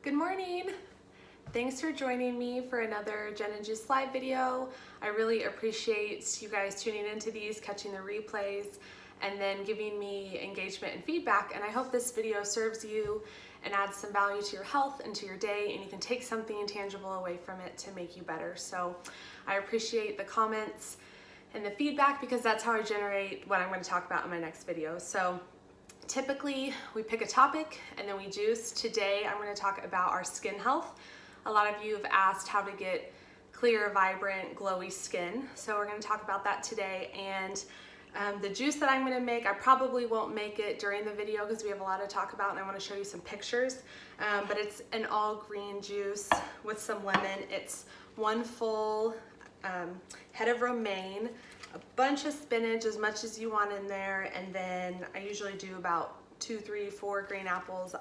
Good morning. Thanks for joining me for another Jen and Juice live video. I really appreciate you guys tuning into these, catching the replays, and then giving me engagement and feedback. And I hope this video serves you and adds some value to your health and to your day, and you can take something tangible away from it to make you better. So I appreciate the comments and the feedback because that's how I generate what I'm going to talk about in my next video. So typically we pick a topic and then we juice. Today I'm going to talk about our skin health. A lot of you have asked how to get clear, vibrant, glowy skin. So we're going to talk about that today. And the juice that I'm going to make, I probably won't make it during the video because we have a lot to talk about and I want to show you some pictures. But it's an all green juice with some lemon. It's one full head of romaine, a bunch of spinach, as much as you want in there, and then I usually do about 2, 3, 4 green apples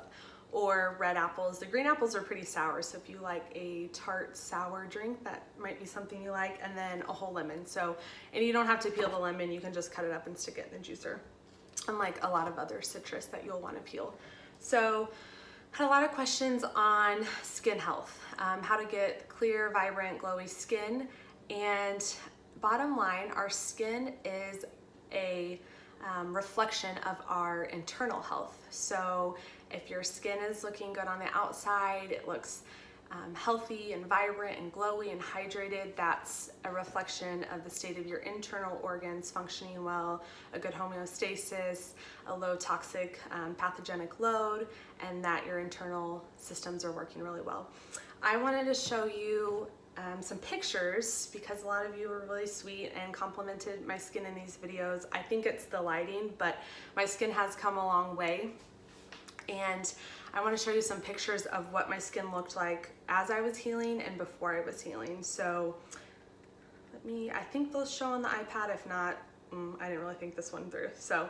or red apples. The green apples are pretty sour, so if you like a tart sour drink, that might be something you like, and then a whole lemon. So, and you don't have to peel the lemon, you can just cut it up and stick it in the juicer, unlike a lot of other citrus that you'll want to peel. So I had a lot of questions on skin health, how to get clear, vibrant, glowy skin. And bottom line, our skin is a reflection of our internal health. So if your skin is looking good on the outside, it looks healthy and vibrant and glowy and hydrated, that's a reflection of the state of your internal organs functioning well, a good homeostasis, a low toxic pathogenic load, and that your internal systems are working really well. I wanted to show you some pictures because a lot of you were really sweet and complimented my skin in these videos. I think it's the lighting, but my skin has come a long way. And I want to show you some pictures of what my skin looked like as I was healing and before I was healing. So I think they'll show on the iPad. If not, I didn't really think this one through. So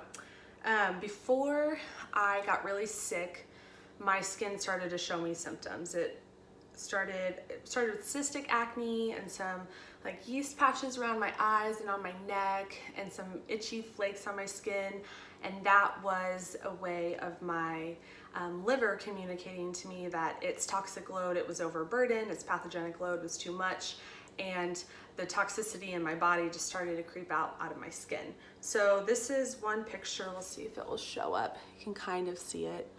before I got really sick, my skin started to show me symptoms. It started with cystic acne and some like yeast patches around my eyes and on my neck and some itchy flakes on my skin, and that was a way of my liver communicating to me that its toxic load, it was overburdened, its pathogenic load was too much, and the toxicity in my body just started to creep out of my skin. So this is one picture. We'll see if it will show up. You can kind of see it.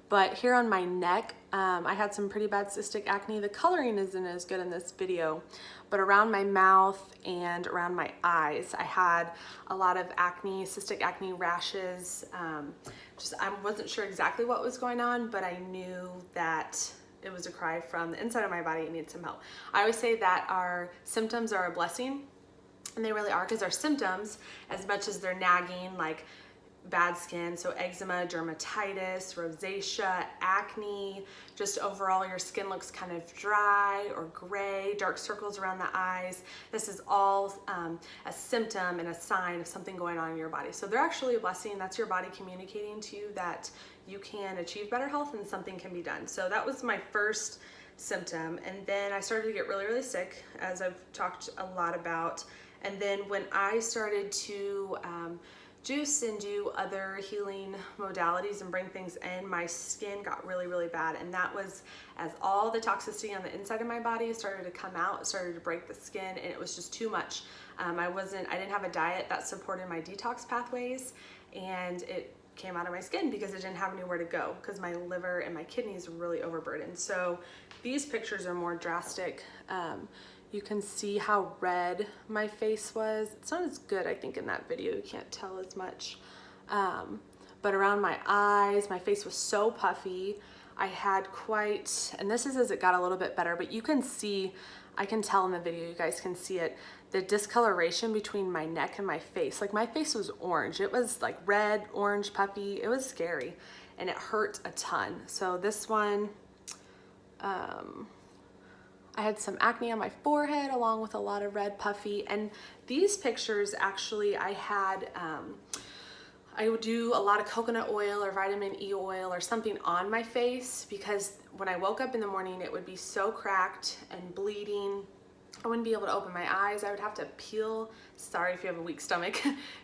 But here on my neck, I had some pretty bad cystic acne. The coloring isn't as good in this video, but around my mouth and around my eyes, I had a lot of acne, cystic acne rashes. I wasn't sure exactly what was going on, but I knew that it was a cry from the inside of my body. It needed some help. I always say that our symptoms are a blessing, and they really are, because our symptoms, as much as they're nagging, like bad skin, so eczema, dermatitis, rosacea, acne, just overall your skin looks kind of dry or gray, dark circles around the eyes. This is all a symptom and a sign of something going on in your body. So they're actually a blessing. That's your body communicating to you that you can achieve better health and something can be done. So that was my first symptom. And then I started to get really, really sick, as I've talked a lot about. And then when I started to juice and do other healing modalities and bring things in, my skin got really, really bad. And that was as all the toxicity on the inside of my body started to come out, it started to break the skin, and it was just too much. I didn't have a diet that supported my detox pathways, and it came out of my skin because it didn't have anywhere to go because my liver and my kidneys were really overburdened. So these pictures are more drastic. You can see how red my face was. It's not as good, I think, in that video. You can't tell as much. But around my eyes, my face was so puffy. I had and this is as it got a little bit better, but you can see, I can tell in the video, you guys can see it, the discoloration between my neck and my face. Like my face was orange. It was like red, orange, puffy. It was scary and it hurt a ton. So this one, I had some acne on my forehead along with a lot of red puffy. And these pictures, actually, I would do a lot of coconut oil or vitamin E oil or something on my face, because when I woke up in the morning, it would be so cracked and bleeding. I wouldn't be able to open my eyes. I would have to peel, sorry if you have a weak stomach,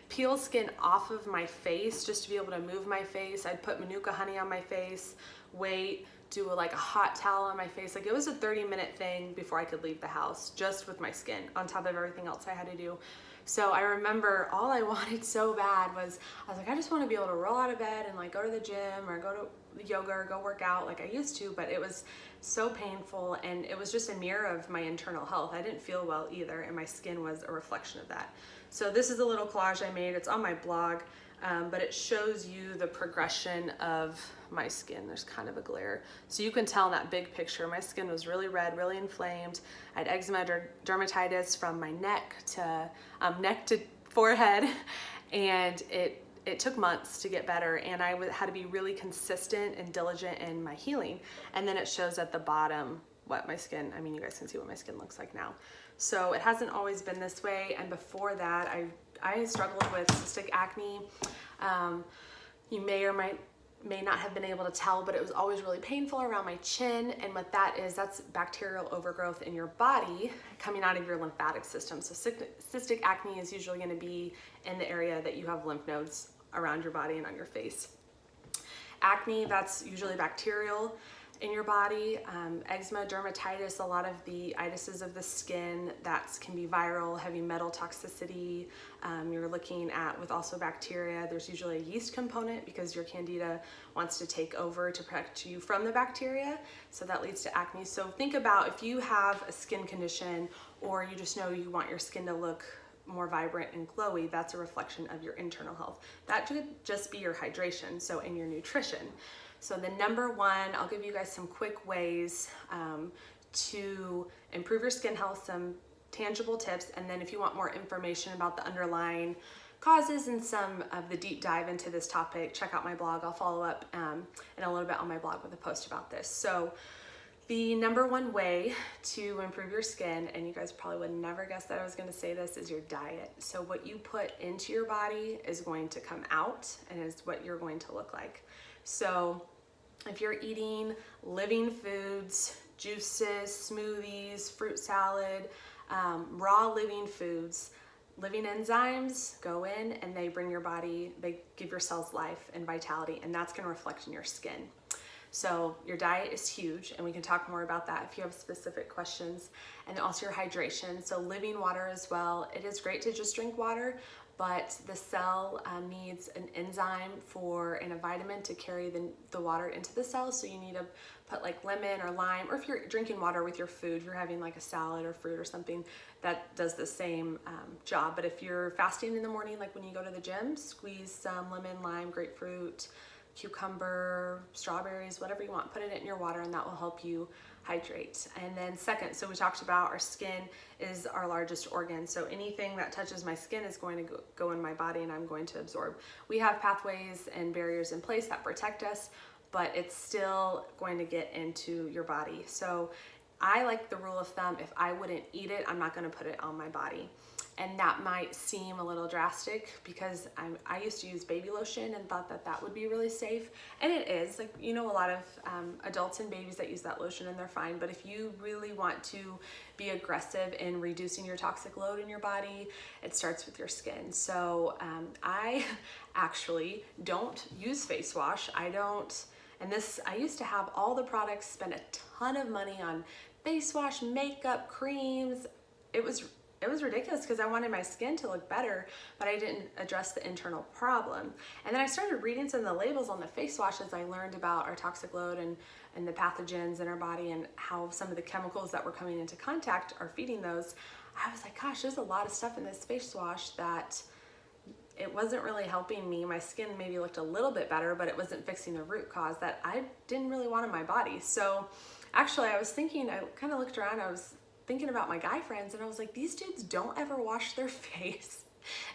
peel skin off of my face just to be able to move my face. I'd put Manuka honey on my face, wait, do like a hot towel on my face. Like it was a 30-minute thing before I could leave the house, just with my skin on top of everything else I had to do. So I remember all I wanted so bad was, I was like, I just want to be able to roll out of bed and like go to the gym or go to yoga or go work out like I used to, but it was so painful, and it was just a mirror of my internal health. I didn't feel well either, and my skin was a reflection of that. So this is a little collage I made. It's on my blog, but it shows you the progression of my skin. There's kind of a glare. So you can tell in that big picture, my skin was really red, really inflamed. I had eczema, dermatitis from my neck to forehead, and it took months to get better, and I had to be really consistent and diligent in my healing. And then it shows at the bottom what my skin, I mean, you guys can see what my skin looks like now. So it hasn't always been this way, and before that, I struggled with cystic acne. You may or may not have been able to tell, but it was always really painful around my chin, and what that is, that's bacterial overgrowth in your body coming out of your lymphatic system. So cystic acne is usually going to be in the area that you have lymph nodes around your body and on your face. Acne, that's usually bacterial in your body. Eczema, dermatitis, a lot of the itises of the skin, that can be viral, heavy metal toxicity. You're looking at with also bacteria. There's usually a yeast component because your candida wants to take over to protect you from the bacteria. So that leads to acne. So think about if you have a skin condition, or you just know you want your skin to look more vibrant and glowy, that's a reflection of your internal health. That should just be your hydration, so in your nutrition. So the number one, I'll give you guys some quick ways to improve your skin health, some tangible tips, and then if you want more information about the underlying causes and some of the deep dive into this topic, check out my blog. I'll follow up in a little bit on my blog with a post about this. So the number one way to improve your skin, and you guys probably would never guess that I was going to say this, is your diet. So what you put into your body is going to come out and is what you're going to look like. So if you're eating living foods, juices, smoothies, fruit salad, raw living foods, living enzymes go in and they bring your body, they give your cells life and vitality, and that's going to reflect in your skin. So your diet is huge, and we can talk more about that if you have specific questions. And also your hydration, so living water as well. It is great to just drink water, but the cell needs an enzyme and a vitamin to carry the water into the cell. So you need to put like lemon or lime, or if you're drinking water with your food, if you're having like a salad or fruit or something, that does the same job. But if you're fasting in the morning, like when you go to the gym, squeeze some lemon, lime, grapefruit, cucumber, strawberries, whatever you want, put it in your water, and that will help you hydrate. And then second, so we talked about our skin is our largest organ. So anything that touches my skin is going to go in my body, and I'm going to absorb. We have pathways and barriers in place that protect us, but it's still going to get into your body. So I like the rule of thumb, if I wouldn't eat it, I'm not going to put it on my body. And that might seem a little drastic because I used to use baby lotion and thought that would be really safe. And it is. Like, you know, a lot of adults and babies that use that lotion and they're fine. But if you really want to be aggressive in reducing your toxic load in your body, it starts with your skin. So I actually don't use face wash. I used to have all the products, spend a ton of money on face wash, makeup, creams. It was ridiculous because I wanted my skin to look better, but I didn't address the internal problem. And then I started reading some of the labels on the face washes. I learned about our toxic load and the pathogens in our body and how some of the chemicals that were coming into contact are feeding those. I was like, gosh, there's a lot of stuff in this face wash that it wasn't really helping me. My skin maybe looked a little bit better, but it wasn't fixing the root cause that I didn't really want in my body. So actually I was thinking, I kind of looked around, I was thinking about my guy friends, and I was like, these dudes don't ever wash their face.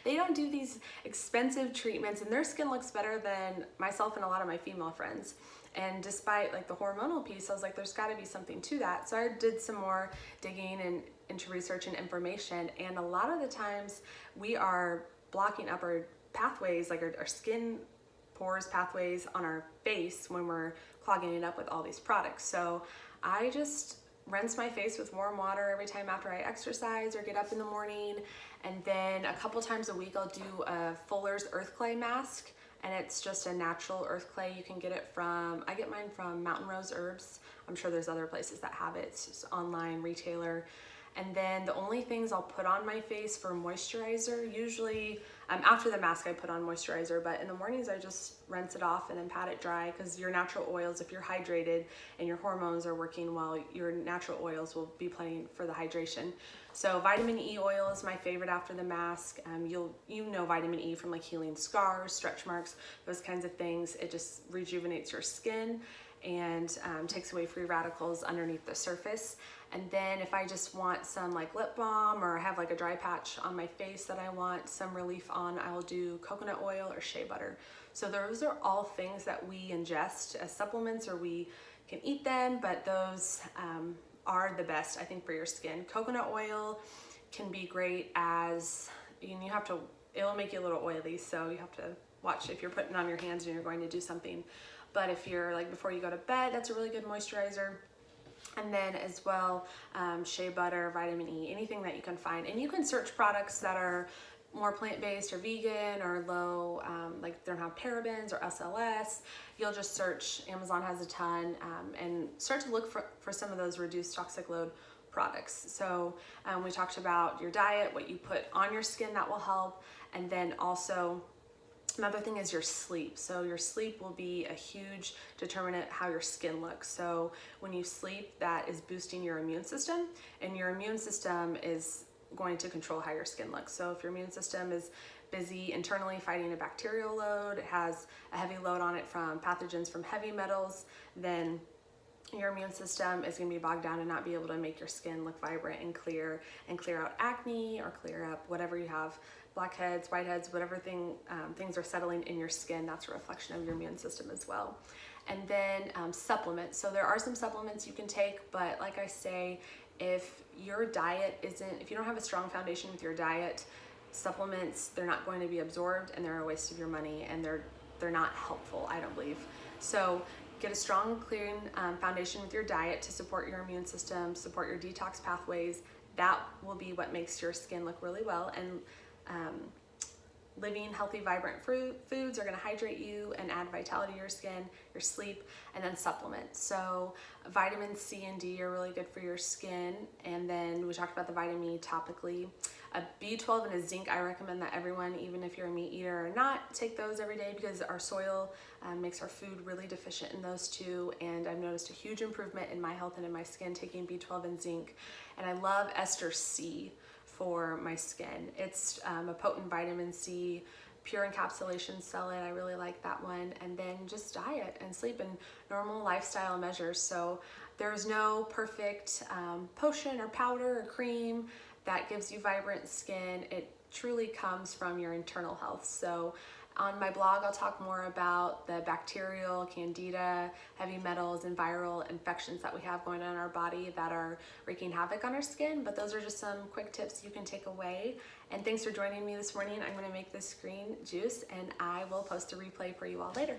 They don't do these expensive treatments, and their skin looks better than myself and a lot of my female friends. And despite like the hormonal piece, I was like, there's got to be something to that. So I did some more digging into research and information, and a lot of the times we are blocking up our pathways, like our skin pores pathways on our face when we're clogging it up with all these products. So I just rinse my face with warm water every time after I exercise or get up in the morning. And then a couple times a week, I'll do a Fuller's Earth Clay mask. and it's just a natural earth clay. You can get it from, I get mine from Mountain Rose Herbs. I'm sure there's other places that have it. It's just online retailer. And then the only things I'll put on my face for moisturizer, usually after the mask I put on moisturizer, but in the mornings I just rinse it off and then pat it dry, because your natural oils, if you're hydrated and your hormones are working well, your natural oils will be playing for the hydration. So vitamin E oil is my favorite after the mask. You know vitamin E from like healing scars, stretch marks, those kinds of things. It just rejuvenates your skin and takes away free radicals underneath the surface. And then if I just want some like lip balm, or have like a dry patch on my face that I want some relief on, I will do coconut oil or shea butter. So those are all things that we ingest as supplements, or we can eat them, but those are the best, I think, for your skin. Coconut oil can be great as, you have to, it'll make you a little oily, so you have to watch if you're putting it on your hands and you're going to do something. But if you're like before you go to bed, that's a really good moisturizer. And then as well, shea butter, vitamin E, anything that you can find. And you can search products that are more plant-based or vegan or low, like they don't have parabens or SLS. You'll just search, Amazon has a ton, and start to look for some of those reduced toxic load products. So we talked about your diet, what you put on your skin that will help, and then also another thing is your sleep. So your sleep will be a huge determinant how your skin looks. So when you sleep, that is boosting your immune system, and your immune system is going to control how your skin looks. So if your immune system is busy internally fighting a bacterial load, it has a heavy load on it from pathogens from heavy metals, then your immune system is going to be bogged down and not be able to make your skin look vibrant and clear out acne, or clear up whatever you have, blackheads, whiteheads, whatever things are settling in your skin. That's a reflection of your immune system as well. And then supplements. So there are some supplements you can take, but like I say, if your diet if you don't have a strong foundation with your diet, supplements, they're not going to be absorbed, and they're a waste of your money, and they're not helpful, I don't believe. So get a strong, clean foundation with your diet to support your immune system, support your detox pathways. That will be what makes your skin look really well. And living healthy, vibrant foods are going to hydrate you and add vitality to your skin, your sleep, and then supplements. So vitamin C and D are really good for your skin. And then we talked about the vitamin E topically. A B12 and a zinc, I recommend that everyone, even if you're a meat eater or not, take those every day, because our soil makes our food really deficient in those two. And I've noticed a huge improvement in my health and in my skin taking B12 and zinc. And I love ester C for my skin. It's a potent vitamin C, pure encapsulation solid. I really like that one. And then just diet and sleep and normal lifestyle measures. So there's no perfect potion or powder or cream that gives you vibrant skin. It truly comes from your internal health. So on my blog, I'll talk more about the bacterial, candida, heavy metals, and viral infections that we have going on in our body that are wreaking havoc on our skin. But those are just some quick tips you can take away. And thanks for joining me this morning. I'm going to make this green juice, and I will post a replay for you all later.